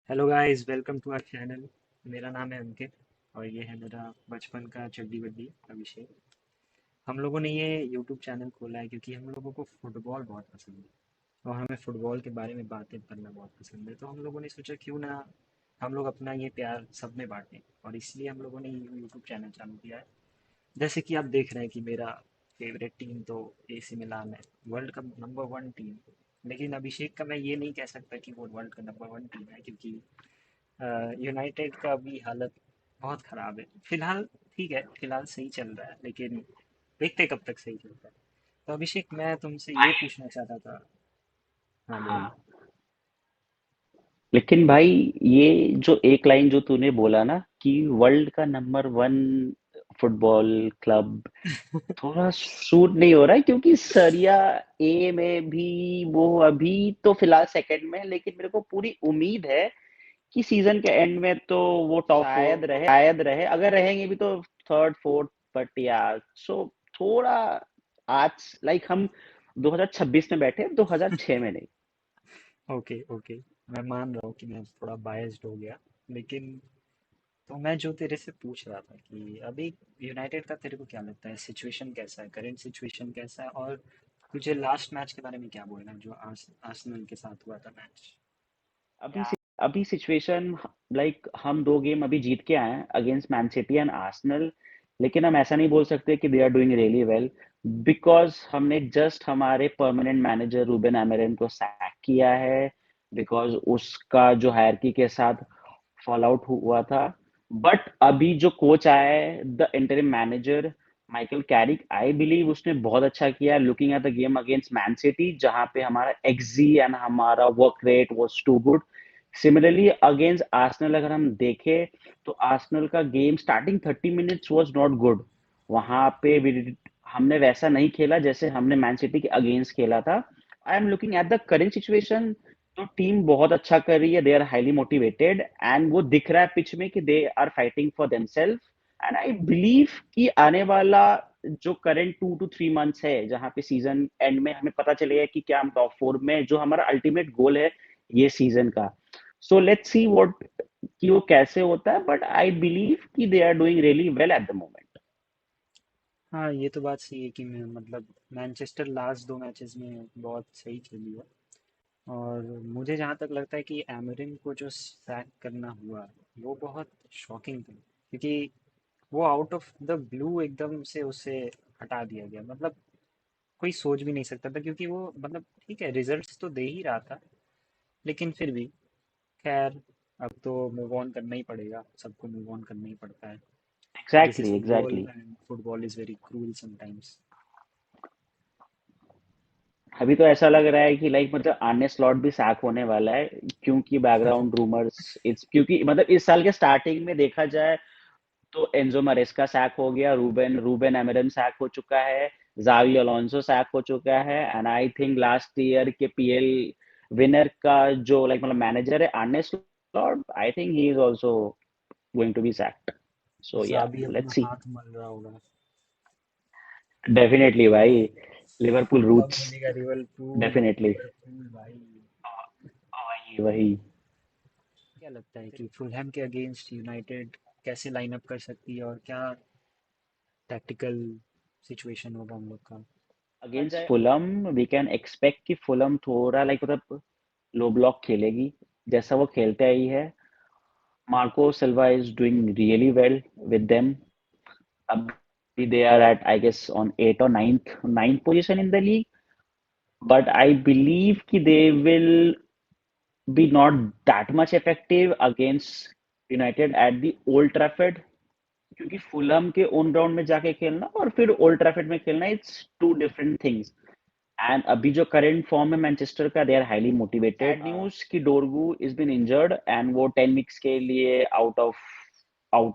Hello guys, welcome to our channel. मेरा नाम है अंकित और ये है मेरा बचपन का चड्डी बड्डी अभिषेक। हम लोगों ने ये यूट्यूब चैनल खोला है क्योंकि हम लोगों को फुटबॉल बहुत पसंद है और हमें फुटबॉल के बारे में बातें करना बहुत पसंद है। तो हम लोगों ने सोचा क्यों ना हम लोग अपना ये प्यार सब में बांटें, और इसलिए हम लोगों ने ये यूट्यूब चैनल चालू किया है। जैसे कि आप देख रहे हैं कि मेरा फेवरेट टीम तो एसी मिलान है, वर्ल्ड का नंबर वन टीम। लेकिन अभिषेक का मैं ये नहीं कह सकता कि वो वर्ल्ड का नंबर वन टीम है, क्योंकि यूनाइटेड का भी हालत बहुत ख़राब है फिलहाल। ठीक है, फिलहाल सही चल रहा है, लेकिन देखते कब तक सही चलता है। तो अभिषेक, मैं तुमसे ये पूछना चाहता था। हाँ, बोलिए। हाँ, लेकिन भाई ये जो एक लाइन जो तूने बोला ना कि वर्ल्ड का नंबर वन फुटबॉल क्लब थोड़ा सूट नहीं हो रहा है क्योंकि सरिया ए में भी वो अभी तो फिलहाल सेकंड में है, लेकिन मेरे को पूरी उम्मीद है कि सीजन के एंड में तो वो टॉप फोर शायद रहे, अगर रहेंगे भी तो थर्ड फोर्थ। बट यार सो थोड़ा आज हम 2026 में बैठे 2006 में नहीं। ओके ओके, मैं मान रहा हूँ कि मैं थोड़ा बायस्ड हो गया, लेकिन तो मैं जो तेरे से पूछ रहा था कि अभी यूनाइटेड का तेरे को क्या लगता है, सिचुएशन कैसा है, करंट सिचुएशन कैसा है, और तुझे लास्ट मैच के बारे में क्या बोलना है जो आर्सेनल के साथ हुआ था मैच। अभी अभी सिचुएशन हम दो गेम अभी जीत के आए हैं against Man City and Arsenal. लेकिन हम ऐसा नहीं बोल सकते कि they are doing really well because हमने जस्ट हमारे परमानेंट मैनेजर रूबेन अमोरिम को सैक किया है बिकॉज उसका जो हायरकी के साथ फॉल आउट हुआ था। बट अभी जो कोच आया है the interim manager Michael Carrick, I believe उसने बहुत अच्छा किया looking at the game against Man City जहां पे हमारा एक्सजी एंड हमारा work rate was too good. Similarly against Arsenal अगर हम देखें तो आर्सेनल का game starting 30 minutes was not good. वहां पे हमने वैसा नहीं खेला जैसे हमने मैन सिटी के अगेंस्ट खेला था। I am looking at the current situation तो टीम बहुत अच्छा कर रही है, they are highly motivated and वो दिख रहा है पिच में कि they are fighting for themselves. And I believe कि आने वाला जो करंट 2 to 3 मंथ्स है जहां पे सीजन एंड में हमें पता चलेगा कि क्या हम टॉप फोर में, जो हमारा अल्टीमेट गोल है ये सीजन का। सो लेट्स सी व्हाट कि वो कैसे होता है, बट आई बिलीव कि they are doing really well at the moment. हाँ, ये तो बात सही है कि मैं मतलब मैनचेस्टर लास्ट दो मैचेस में बहुत सही खेली है। और मुझे जहाँ तक लगता है कि एमरिन को जो सैक करना हुआ वो बहुत शॉकिंग था, क्योंकि वो आउट ऑफ द ब्लू एकदम से उसे हटा दिया गया। मतलब कोई सोच भी नहीं सकता था, क्योंकि वो मतलब ठीक है, रिजल्ट्स तो दे ही रहा था, लेकिन फिर भी खैर, अब तो मूव ऑन करना ही पड़ेगा, सबको मूव ऑन करना ही पड़ता है। This is exactly football exactly. And football is very cruel sometimes. अभी तो ऐसा लग रहा है कि मतलब आर्ने स्लॉट भी सैक होने वाला है क्योंकि बैकग्राउंड रूमर्स इट्स क्योंकि इस साल के स्टार्टिंग में देखा जाए तो एंजो मरेस्का सैक हो गया, रूबेन रूबेन एमरन सैक हो चुका है, जावी अलोंसो सैक हो चुका है and I think last year के पीएल विनर का जो मैनेजर है Arne Slot, I think he is also going to be sacked. So yeah Xabi अपना लेट्स सी। हाथ मल रहा होगा। डेफिनेटली भाई, लिवरपूल कब रूट्स। मिलेगा लिवरपूल, डेफिनेटली। लिवरपूल भाई। वही वही। क्या लगता है कि फुलहैम के अगेंस्ट यूनाइटेड कैसे लाइन अप कर सकती है, और क्या टैक्टिकल सिचुएशन होगा हम लोग का। Against Fulham we can expect कि फुलम थोड़ा लो ब्लॉक खेलेगी जैसा वो खेलते आई है। Marco Silva is doing really well with them. अभी they are at I guess on eight और ninth position in the league, but I believe कि they will be not that much effective against United at the Old Trafford क्योंकि Fulham के ओन ground में जाके खेलना और फिर ओल्ड ट्रैफर्ड में खेलना it's two different things. And अभी जो करंट फॉर्म है मैनचेस्टर का they are highly motivated. News कि Dorgu is been injured and वो 10 वीक्स के लिए आउट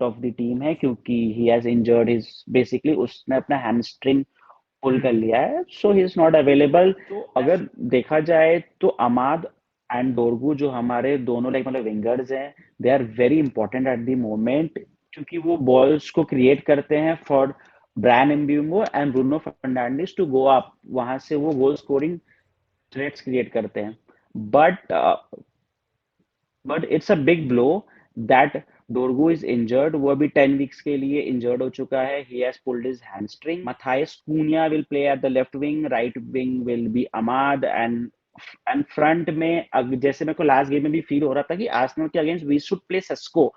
ऑफ द टीम है क्योंकि he has injured his basically उसने अपना हैमस्ट्रिंग पुल कर लिया है, सो ही इज नॉट अवेलेबल। तो अगर देखा जाए तो अमाद एंड डोरगू जो हमारे दोनों विंगर्स हैं they are very important at the moment क्योंकि वो बॉल्स को क्रिएट करते हैं for Bryan Mbeumo and Bruno Fernandes to go up, वहां से वो गोल स्कोरिंग थ्रेट्स क्रिएट करते हैं। But but it's a big blow that Dorgu is injured, वो अभी 10 वीक्स के लिए इंजर्ड हो चुका है, he has pulled his hamstring. Matthias Cunha will play at the left wing, right wing will be Amad, and front में जैसे मेरे को लास्ट गेम में भी फील हो रहा था कि आर्सेनल के against we should play Sesko,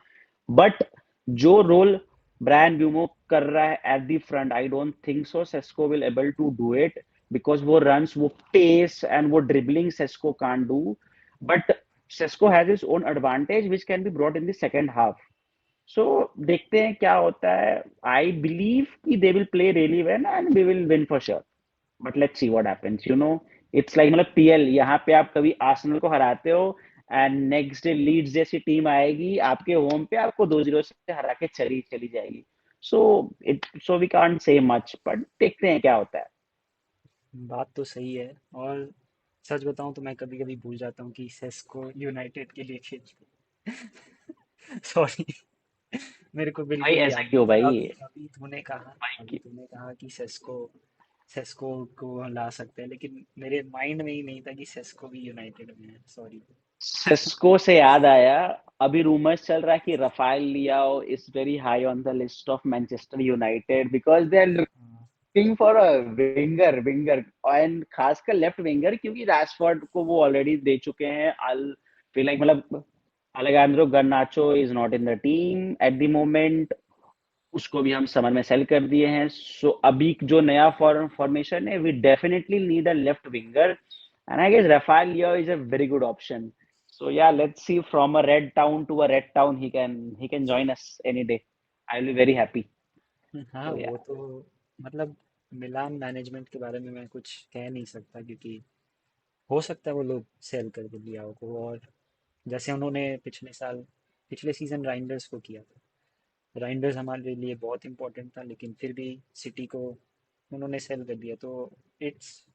but जो रोल ब्रायन ब्यूमो कर रहा है at the front, I don't think so Sesko will able to do it, because वो रन्स, वो पेस एंड वो dribbling Sesko can't do, but Sesko has his own advantage which can be brought in the second half. So देखते हैं क्या होता है। I believe कि they will play really well and we will win for sure, but let's see what happens, it's like, मतलब PL, यहाँ पे आप कभी आर्सेनल को हराते हो एंड नेक्स्ट डे लीड्स जैसी टीम आएगी आपके होम पे, आपको 2-0 से हरा के चली चली जाएगी। So so we can't say much, but देखते हैं क्या होता है। बात तो सही है। और सच बताऊं तो मैं कभी कभी भूल जाता हूँ कि सेस्को यूनाइटेड के लिए खेल। सॉरी। मेरे को भाई बिल्कुल ऐसा याद क्यों नहीं। भाई? अभी अभी तूने कहा कि सेस्को सेस्को को ला सकते हैं, लेकिन मेरे माइंड में ही नहीं था कि सेस्को भी यूनाइटेड में है। सॉरी। सिस्को से याद आया, अभी रूमर्स चल रहा है कि Rafael Leao is very high on the list of Manchester United because they are हाँ। Looking for a winger and खासकर लेफ्ट विंगर, क्योंकि रैशफोर्ड को वो ऑलरेडी दे चुके हैं। आई फील लाइक, मतलब Alejandro Garnacho is not in the team at the moment, उसको भी हम समर में सेल कर दिए हैं। सो अभी जो नया फॉर्मेशन है, we definitely need a left winger, and I guess Rafael Leao is a very good option. So yeah, let's see, from a red town to a red town, he can join us any day. I'll be very happy. हाँ, So वो yeah. तो मतलब मिलान management के बारे में मैं कुछ कह नहीं सकता, क्योंकि हो सकता है वो लोग सेल कर दे लियाओ को। और जैसे उन्होंने पिछले सीजन राइंडर्स को किया था। राइंडर्स हमारे लिए बहुत इंपॉर्टेंट था, लेकिन फिर भी सिटी को उन्होंने सेल कर दिया। तो इट्स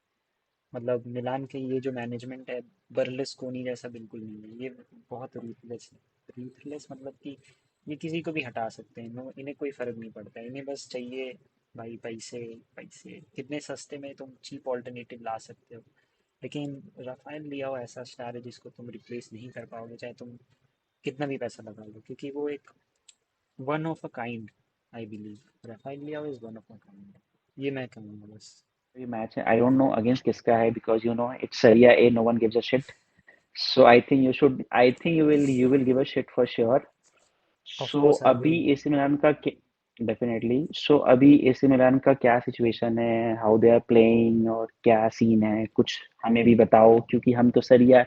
मतलब मिलान के ये जो मैनेजमेंट है, बर्लस्कोनी जैसा बिल्कुल नहीं है। ये बहुत रूथलेस है। रूथलेस मतलब कि ये किसी को भी हटा सकते हैं। इन्हें कोई फर्क नहीं पड़ता। इन्हें बस चाहिए भाई पैसे। पैसे कितने सस्ते में तुम चीप ऑल्टरनेटिव ला सकते हो। लेकिन राफेल लियाओ ऐसा स्टार है जिसको तुम रिप्लेस नहीं कर पाओगे, चाहे तुम कितना भी पैसा लगा लो, क्योंकि वो एक one of a kind. I believe Rafael Leao is one of a kind. ये मैं कहूँगा बस। ये मैच है, I don't know against किसका है, because it's Serie A, no one gives a shit. So I think you will give a shit for sure. Of So course I अभी will. AC Milan का definitely, सो अभी AC Milan का क्या situation है, how they are playing और क्या scene है, कुछ हमें भी बताओ, क्योंकि हम तो सरिया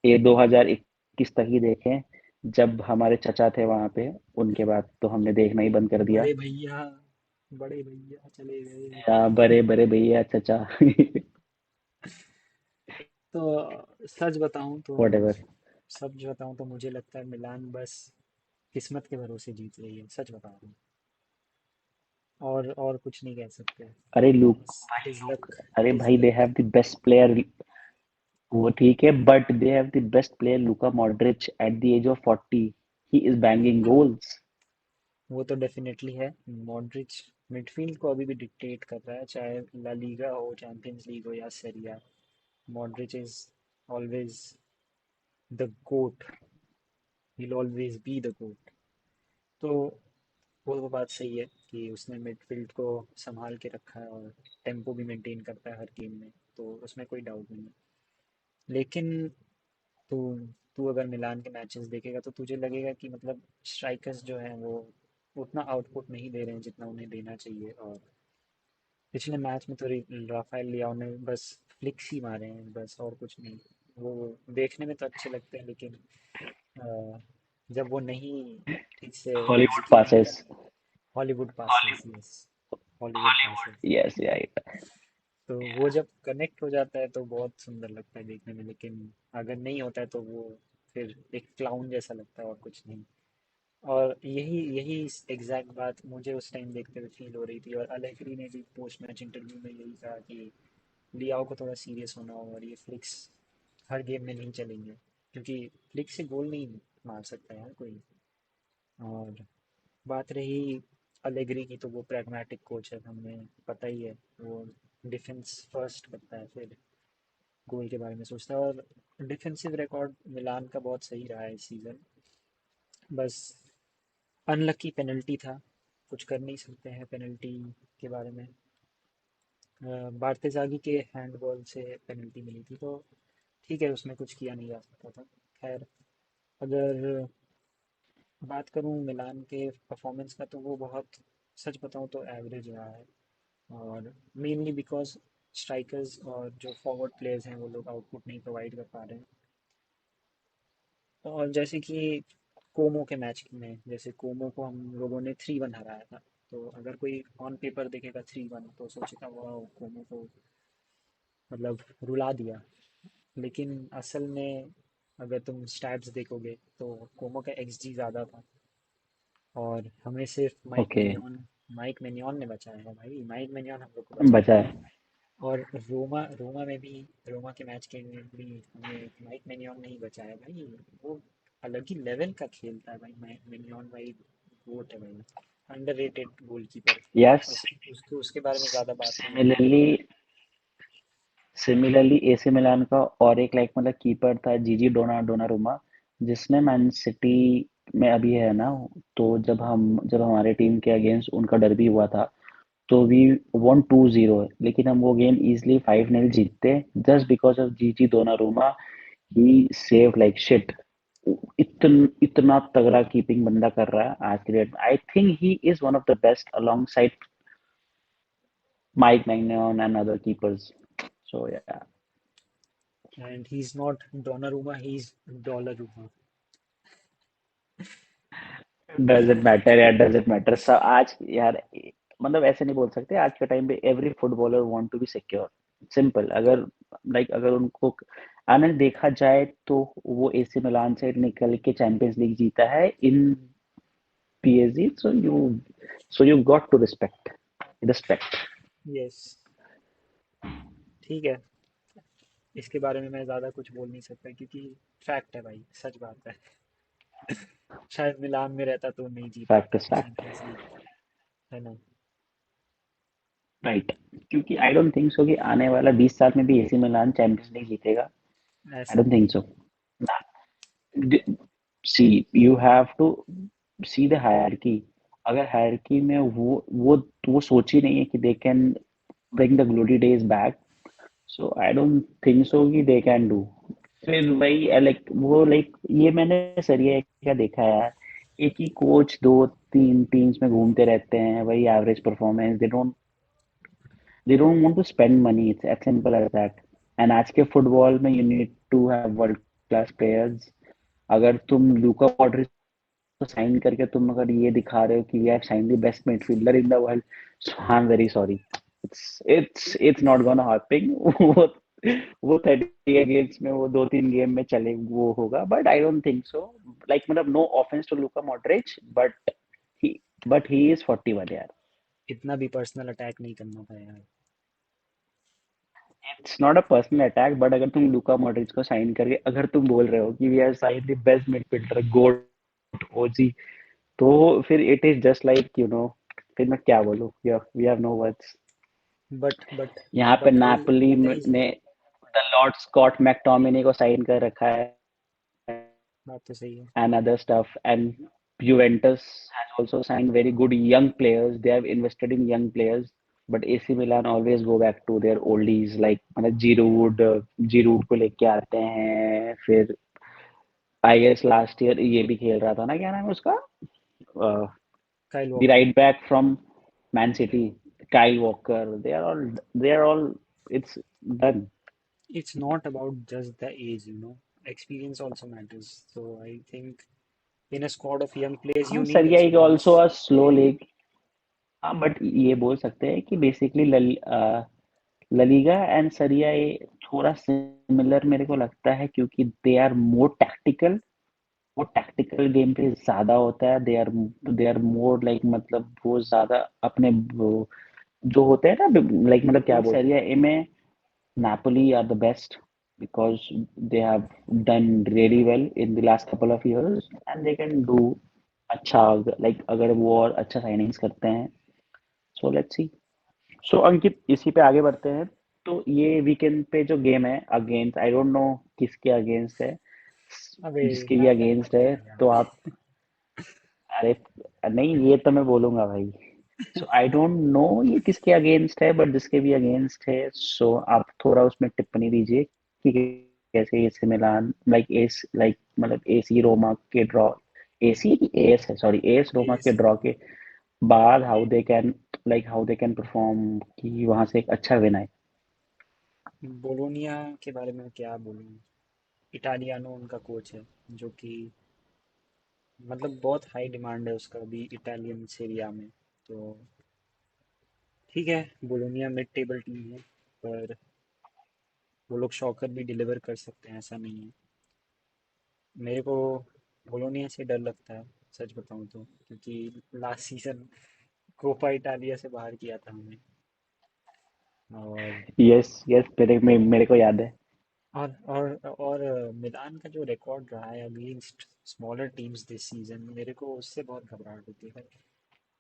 ये 2021 तक ही देखे, जब हमारे चचा थे वहां पे, उनके बाद तो हमने देखना ही बंद कर दिया। बड़े भैया चले गए। या बड़े बड़े भैया चचा। तो सच बताऊं तो वट एवर। मुझे लगता है मिलान बस किस्मत के भरोसे जीत रही है। सच बता रहा हूँ। और कुछ नहीं कह सकते। अरे लूक इट इज लक। अरे इट इज भाई, they luck. Have the best player, वो ठीक है, but they have the best player Luka Modric at the age of 40, he is banging हाँ, गोल्स। वो तो डेफिनेटली है। मॉड्रिच मिडफील्ड को अभी भी डिक्टेट कर रहा है, चाहे ला लीगा हो, चैंपियंस लीग हो या Serie A. Modric is always the goat. Will always be the goat. तो वो बात सही है कि उसने मिडफील्ड को संभाल के रखा है और टेम्पो भी मेंटेन करता है हर गेम में। तो उसमें कोई डाउट नहीं है। लेकिन तू तू अगर मिलान के मैचेस देखेगा तो तुझे लगेगा कि मतलब स्ट्राइकर्स जो हैं वो उतना आउटपुट नहीं दे रहे हैं जितना उन्हें देना चाहिए। और पिछले मैच में तो राफेल लियाओ ने बस फ्लिक्स ही मारे हैं बस, और कुछ नहीं। वो देखने में तो अच्छे लगते हैं, लेकिन अ, जब वो नहीं ठीक से हॉलीवुड एग्जीक्यूट नहीं कर। Passes. Hollywood passes, yes. Hollywood passes. Yes, right. तो वो जब कनेक्ट हो जाता है तो बहुत सुंदर लगता है देखने में, लेकिन अगर नहीं होता है तो वो फिर एक क्लाउन जैसा लगता है और कुछ नहीं। और यही यही एग्जैक्ट बात मुझे उस टाइम देखते हुए फील हो रही थी। और अलेग्री ने भी पोस्ट मैच इंटरव्यू में यही कहा कि लियाओ को थोड़ा सीरियस होना होगा और ये फ्लिक्स हर गेम में नहीं चलेंगे, क्योंकि फ्लिक्स से गोल नहीं मार सकता यार कोई। और बात रही अलेग्री की, तो वो प्रैग्मेटिक कोच है, हमें पता ही है। वो डिफेंस फर्स्ट करता है, फिर गोल के बारे में सोचता है। और डिफेंसिव रिकॉर्ड मिलान का बहुत सही रहा है इस सीज़न। बस अनलकी पेनल्टी था, कुछ कर नहीं सकते हैं पेनल्टी के बारे में। बार्तेज़ागी के हैंडबॉल से पेनल्टी मिली थी, तो ठीक है, उसमें कुछ किया नहीं जा सकता था। खैर, अगर बात करूँ मिलान के परफॉर्मेंस का, तो वो बहुत, सच बताऊँ तो एवरेज रहा है। और मेनली बिकॉज स्ट्राइकर्स और जो फॉरवर्ड प्लेयर्स हैं वो लोग आउटपुट नहीं प्रोवाइड कर पा रहे हैं। और जैसे कि कोमो के मैच में, जैसे कोमो को हम लोगों ने 3-1 हराया था, तो अगर कोई ऑन पेपर देखेगा 3-1 तो सोचेगा वाह, कोमो को मतलब रुला दिया। लेकिन असल में अगर तुम स्टैट्स देखोगे तो कोमो का एक्सजी ज़्यादा था, और हमें सिर्फ ओके, माइक मेन्योन ने बचाया है भाई, माइक मेन्योन हम लोग को बचाया बचा है। है। और रोमा रोमा में भी, रोमा के मैच के में भी हमें माइक मेन्योन नहीं बचाया भाई। वो अलग ही लेवल का खेलता है भाई, माइक मेन्योन भाई, गोट है भाई, अंडररेटेड गोलकीपर। यस, उसके उसके बारे में ज़्यादा बात नहीं होती है। सिमिलरली सिमिलरली एसी मिलान का और एक लाइक मतलब कीपर था जीजी डोनारुमा, जिसने मैन सिटी में अभी है ना। तो जब हमारे टीम के अगेंस्ट उनका डर्बी हुआ था, तो वी वॉन 2-0, लेकिन हम वो गेम इजीली 5-0 जीतते, जस्ट बिकॉज ऑफ जीजी डोनारुमा। ही सेव लाइक शिट। इतना तगड़ा कीपिंग बंदा कर रहा है आज के डेट में। I think he is one of the best alongside Mike Maignan and other keepers. So yeah, and he is not Donnarumma, he is Dollarumma. Doesn't matter यार, डजंट मैटर। सब आज यार, मतलब ऐसे नहीं बोल सकते। आज के टाइम पे every footballer want to be secure, simple. अगर अगर उनको आने देखा जाए, तो वो एसी मिलान से निकल के चैंपियंस लीग जीता है in PSG. So you got to respect, respect. Yes, ठीक है, इसके बारे में मैं ज़्यादा कुछ बोल नहीं सकता, क्योंकि फैक्ट है भाई, सच बात है। शायद मिलान में रहता तो नहीं जीत फैक्ट पाता इज था फैक्ट। चैंपियंस लीग, है ना। राइट, क्योंकि आई डोंट थिंक सो कि आने वाला 20 साल में भी एसी मिलान चैंपियंस लीग जीतेगा। आई ऐसा डोंट नहीं थिंक है। So. See, you have to see the hierarchy. अगर हायरार्की में वो सोच ही नहीं है कि they can bring the glory days back, so I don't think so कि दे कैन डू। फिर वही लाइक ये मैंने सरिया का देखा है यार। एक ही कोच दो तीन टीम्स में घूमते रहते हैं, वही average performance. They don't want to spend money, it's as simple as that. And आज के फुटबॉल में you need to have world class players. अगर तुम लूका मॉड्रिच को साइन करके तुम अगर ये दिखा रहे हो कि we have sign the best midfielder in the world, so I am very sorry. It's not gonna happen. वो 30 गेम्स में, वो 2-3 गेम में चले वो होगा, but I don't think so. Like मतलब no offence to Luka Modric, he but he is 41 यार। इतना भी पर्सनल अटैक नहीं करना था यार। It's not a personal attack, but अगर तुम लूका मॉड्रिच को साइन करके अगर तुम बोल रहे हो कि we are sign the best midfielder, GOAT, OG, तो फिर इट इज जस्ट लाइक फिर मैं क्या बोलूं, we have no words. But यहाँ पे बट नापोली देयर इज, ने द लॉर्ड स्कॉट मैकटोमिनी को साइन कर रखा है, बात तो सही है। and other stuff. And Juventus has also signed very good young players. They have invested in young players. But AC Milan always go back to their oldies, like मतलब जीरूड को लेके आते हैं। फिर आई गेस लास्ट ईयर ये भी खेल रहा था ना, क्या नाम है उसका, Kyle the Walker. Right back from Man City, Kyle Walker. They are all it's done. It's not about just the age, experience also matters. So I think in a squad of young players you हाँ, need सरिया is also experience. A slow league. हाँ, but ये बोल सकते हैं कि basically ललीगा and सरिया ए थोड़ा सिमिलर मेरे को लगता है, क्योंकि दे आर मोर टैक्टिकल। वो टैक्टिकल गेम पे ज्यादा होता है। दे आर मोर लाइक मतलब वो ज्यादा अपने वो जो होते हैं ना, लाइक मतलब क्या बोलते हैं, सरिया ए में Napoli are the best, because they have done really well in the last couple of years and they can do अच्छा, लाइक अगर वो और अच्छा साइनिंग्स करते हैं। So let's see. सो अंकित, इसी पे आगे बढ़ते हैं। तो ये वीकेंड पे जो गेम है अगेंस्ट, आई डोंट नो किसके अगेंस्ट है, अबे जिसके भी नाम नहीं अगेंस्ट बताना है तो यार। आप, अरे नहीं ये तो मैं बोलूंगा भाई। सो आई डोंट नो ये किसके अगेंस्ट है, बट जिसके भी अगेंस्ट है सो आप थोड़ा उसमें टिप्पणी दीजिए कि कैसे AC Milan like S like मतलब एसी रोमा के ड्रॉ, एसी की एस है सॉरी एस रोमा के एस ड्रॉ के बाद how they can how they can perform कि वहां से एक अच्छा विन आए। बोलोनिया के बारे में क्या बोलूं। इटालियानो उनका कोच है, जो कि मतलब बहुत हाई डिमांड है उसका भी इटालियन सीरिया में। तो ठीक है, बोलोनिया मिड टेबल टीम है, पर वो लोग शॉकर भी डिलीवर कर सकते हैं, ऐसा नहीं है। मेरे को बोलोनिया से डर लगता है, सच बताऊं तो, क्योंकि लास्ट सीजन कोपा इटालिया से बाहर किया था हमें। और यस यस मेरे को याद है। और मिलान का जो रिकॉर्ड रहा है against smaller teams this season, मेरे को उससे बहुत घबराहट होती है।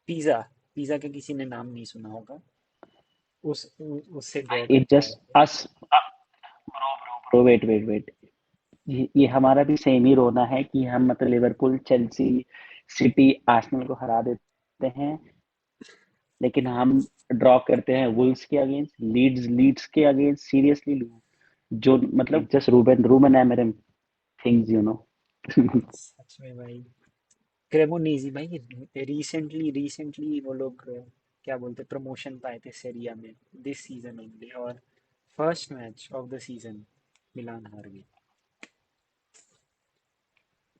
पिज़्ज़ा पिज़्ज़ा का किसी ने नाम नहीं सुना होगा, उससे ड्रॉ इट करके आए जस्ट थे। As bro wait wait wait, ये हमारा भी सेम ही रोना है कि हम मतलब लिवरपूल चेल्सी सिटी आर्सेनल को हरा देते हैं, लेकिन हम ड्रॉ करते हैं वुल्स के अगेंस्ट, लीड्स लीड्स के अगेंस्ट सीरियसली, जो मतलब just Ruben Ruben Amorim things you know. सच में भाई, क्रेमोनीजी भाई, रिसेंटली रिसेंटली वो लोग क्या बोलते, प्रमोशन पाए थे सेरिया में, दिस सीजन ओनली। और first match of the season Milan हार गई।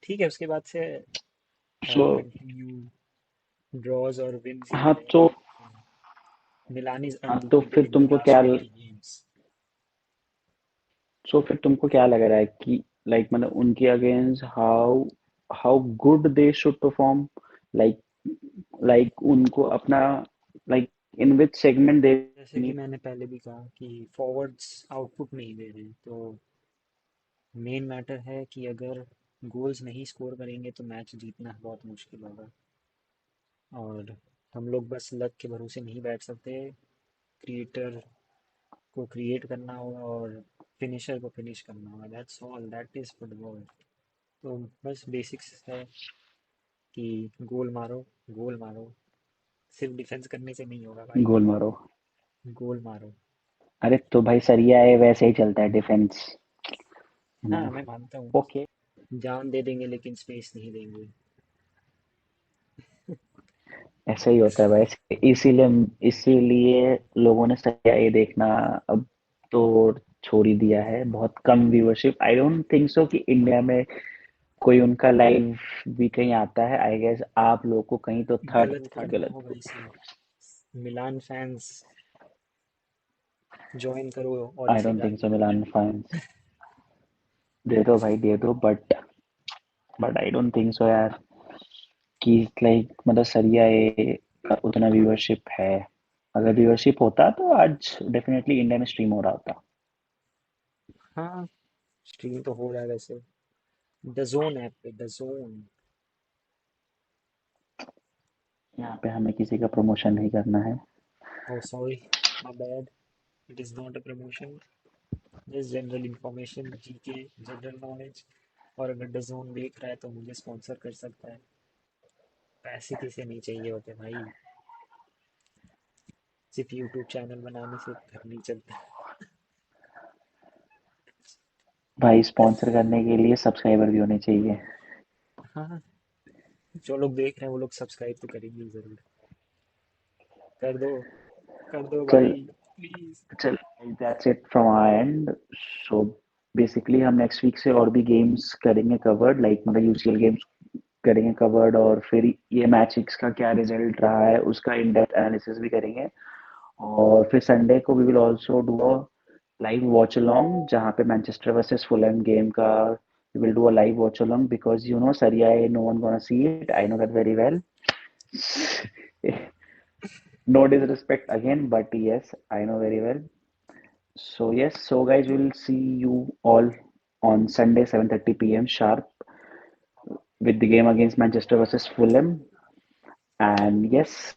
ठीक है, उसके बाद से सो कंटिन्यू ड्रॉज और विन्स ही हाँ रहे तो हैं। मिलान इज हाँ तो अनबीटेबल फिर इन द तुमको लास्ट क्या, 20 गेम्स। सो फिर तुमको क्या लग रहा है कि लाइक मतलब उनके against how how good they should perform, like उनको अपना लाइक इन विच सेगमेंट दे जैसे कि नीड। मैंने पहले भी कहा कि फॉरवर्ड्स आउटपुट नहीं दे रहे हैं, तो मेन मैटर है कि अगर गोल्स नहीं स्कोर करेंगे तो मैच जीतना बहुत मुश्किल होगा। और हम लोग बस लक के भरोसे नहीं बैठ सकते। क्रिएटर को क्रिएट करना होगा और फिनिशर को फिनिश करना होगा, that's all, that is football. तो बस बेसिक्स है कि गोल मारो, गोल मारो, सिर्फ डिफेंस करने से नहीं होगा भाई। गोल मारो। गोल मारो। अरे तो भाई सरिया है वैसे ही चलता है डिफेंस, यू नो। हाँ, मैं मानता हूँ, ओके, जान दे देंगे लेकिन स्पेस नहीं देंगे। ऐसा ही होता है भाई, इसीलिए इसीलिए लोगों ने सरिया ये देखना अब तो छोड़ ही दिया है, बहुत कम viewership, I don't think so कि इंडिया में कोई उनका लाइव भी कहीं आता है, आई गेस आप लोगों को कहीं तो थर्ड गलत थर्ड करना गलत। होगा इसे। मिलान फैंस ज्वाइन करो और आई इसे डोंट थिंक गाली सो दो। मिलान फैंस, दे दो भाई दे दो, बट आई डोंट थिंक सो यार कि लाइक मतलब सरिया ए का उतना व्यूअरशिप है। अगर व्यूअरशिप होता तो आज डेफिनेटली इंडिया में स्ट्रीम हो रहा होता। हाँ, स्ट्रीम तो हो रहा है वैसे, द जोन ऐप पे, द जोन। यहाँ पे हमें किसी का प्रमोशन नहीं करना है। Oh sorry, my bad, it is not a promotion, just general information, GK, general knowledge. और अगर द जोन देख रहा है तो मुझे स्पॉन्सर कर सकता है। पैसे किसे नहीं चाहिए होते भाई, सिर्फ यूट्यूब चैनल बनाने से घर नहीं चलता। भाई स्पॉन्सर करने के लिए सब्सक्राइबर भी होने चाहिए। हाँ, जो लोग देख रहे हैं वो लोग सब्सक्राइब तो करेंगे ही जरूर। कर दो, कर दो चल भाई, प्लीज। चल, that's it from our and. So basically हम नेक्स्ट वीक से और भी गेम्स करेंगे कवर्ड, लाइक मतलब यूसीएल गेम्स करेंगे कवर्ड, और फिर ये मैच का क्या रिजल्ट रहा है उसका इन डेप्थ एनालिसिस भी करेंगे। और फिर संडे को we will also do a live watch along, जहाँ पे मैनचेस्टर वर्सेस फुलहैम गेम का we will do a live watch along because you know Serie A no one gonna see it, I know that very well. No disrespect again, but yes, I know very well. So yes, so guys, we'll see you all on Sunday 7:30 p.m. sharp with the game against Manchester versus Fulham. And yes,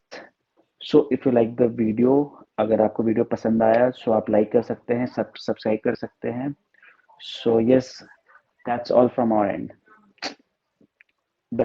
so if you like the video, अगर आपको video पसंद आया सो आप like कर सकते हैं, subscribe कर सकते हैं। So yes, that's all from our and.